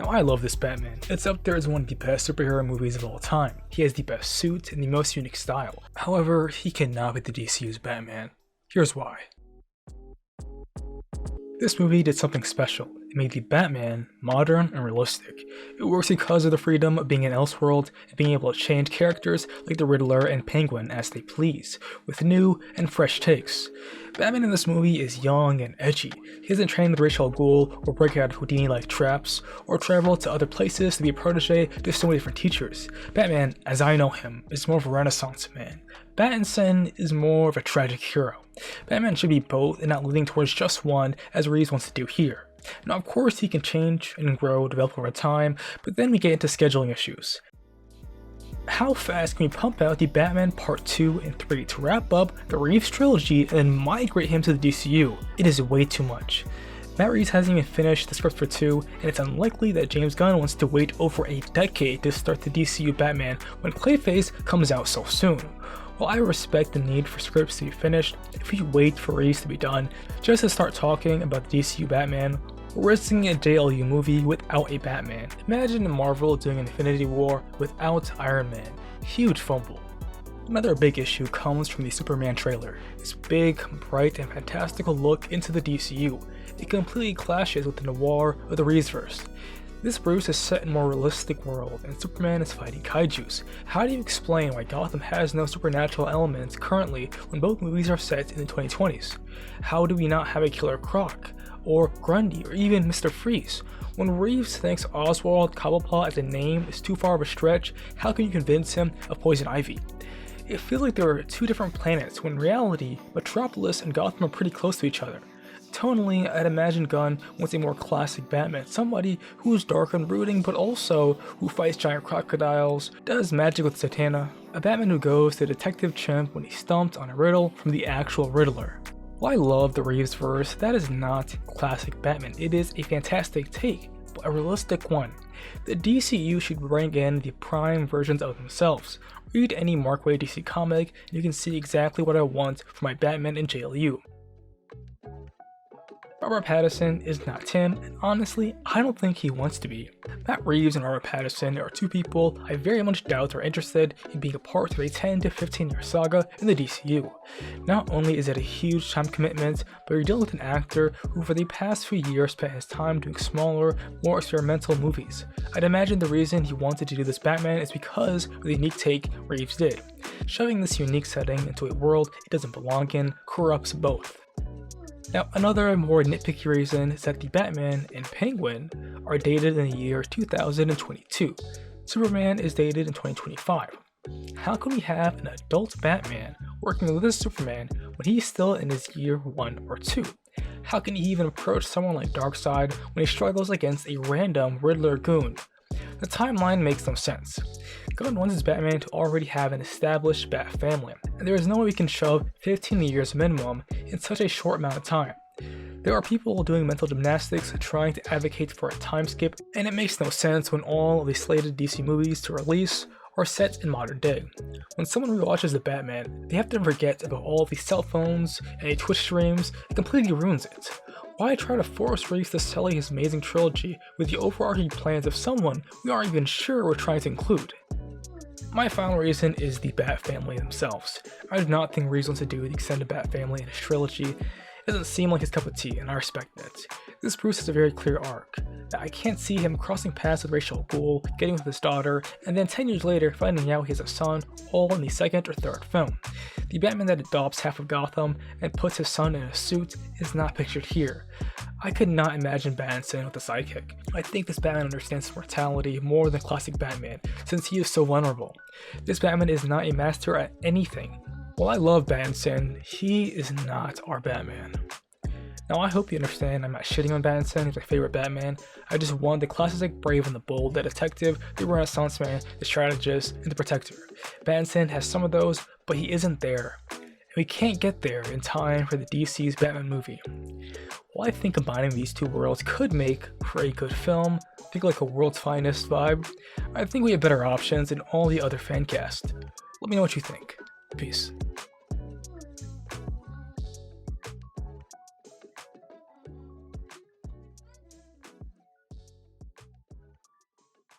Now I love this Batman. It's up there as one of the best superhero movies of all time. He has the best suit and the most unique style. However, he cannot be the DCU's Batman. Here's why. This movie did something special. It made the Batman modern and realistic. It works because of the freedom of being in Elseworld and being able to change characters like the Riddler and Penguin as they please, with new and fresh takes. Batman in this movie is young and edgy. He isn't trained with Ra's al Ghul or break out of Houdini-like traps, or travel to other places to be a protege to so many different teachers. Batman, as I know him, is more of a Renaissance man. Battinson is more of a tragic hero. Batman should be both and not leaning towards just one as Reeves wants to do here. Now of course he can change and grow, develop over time, but then we get into scheduling issues. How fast can we pump out the Batman Part 2 and 3 to wrap up the Reeves trilogy and then migrate him to the DCU? It is way too much. Matt Reeves hasn't even finished the script for 2, and it's unlikely that James Gunn wants to wait over a decade to start the DCU Batman when Clayface comes out so soon. While I respect the need for scripts to be finished, if we wait for Reeves to be done just to start talking about the DCU Batman, we're risking a JLU movie without a Batman. Imagine Marvel doing an Infinity War without Iron Man. Huge fumble. Another big issue comes from the Superman trailer. This big, bright, and fantastical look into the DCU. It completely clashes with the noir of the Reevesverse. This Bruce is set in a more realistic world, and Superman is fighting kaijus. How do you explain why Gotham has no supernatural elements currently when both movies are set in the 2020s? How do we not have a Killer Croc, or Grundy, or even Mr. Freeze? When Reeves thinks Oswald Cobblepot as a name is too far of a stretch, how can you convince him of Poison Ivy? It feels like there are two different planets when in reality, Metropolis and Gotham are pretty close to each other. Tonally, I'd imagine Gunn wants a more classic Batman, somebody who's dark and brooding but also who fights giant crocodiles, does magic with Zatanna, a Batman who goes to Detective Chimp when he's stumped on a riddle from the actual Riddler. While I love the Reevesverse, that is not classic Batman. It is a fantastic take, but a realistic one. The DCU should bring in the prime versions of themselves. Read any Markway DC comic and you can see exactly what I want for my Batman in JLU. Robert Pattinson is not Tim, and honestly, I don't think he wants to be. Matt Reeves and Robert Pattinson are two people I very much doubt are interested in being a part of a 10 to 15 year saga in the DCU. Not only is it a huge time commitment, but you're dealing with an actor who for the past few years spent his time doing smaller, more experimental movies. I'd imagine the reason he wanted to do this Batman is because of the unique take Reeves did. Shoving this unique setting into a world it doesn't belong in corrupts both. Now, another more nitpicky reason is that the Batman and Penguin are dated in the year 2022. Superman is dated in 2025. How can we have an adult Batman working with this Superman when he's still in his year 1 or 2? How can he even approach someone like Darkseid when he struggles against a random Riddler goon? The timeline makes no sense. Gunn wants his Batman to already have an established Bat family, and there is no way we can shove 15 years minimum in such a short amount of time. There are people doing mental gymnastics trying to advocate for a time skip, and it makes no sense when all of the slated DC movies to release are set in modern day. When someone rewatches the Batman, they have to forget about all the cell phones and Twitch streams. It completely ruins it. Why try to force Reeves to sell his amazing trilogy with the overarching plans of someone we aren't even sure we're trying to include? My final reason is the Bat family themselves. I do not think Reeves wants to do the extended Bat family in his trilogy. It doesn't seem like his cup of tea, and I respect it. This Bruce has a very clear arc. I can't see him crossing paths with Ra's al Ghul, getting with his daughter, and then 10 years later finding out he has a son, all in the second or third film. The Batman that adopts half of Gotham and puts his son in a suit is not pictured here. I could not imagine Battinson with a sidekick. I think this Batman understands mortality more than classic Batman, since he is so vulnerable. This Batman is not a master at anything. While I love Battinson, he is not our Batman. Now I hope you understand I'm not shitting on Battinson, he's my favorite Batman. I just want the classic brave and the bold, the detective, the Renaissance man, the strategist, and the protector. Battinson has some of those, but he isn't there. And we can't get there in time for the DC's Batman movie. While I think combining these two worlds could make for a good film, think like a world's finest vibe, I think we have better options than all the other fan cast. Let me know what you think. Peace.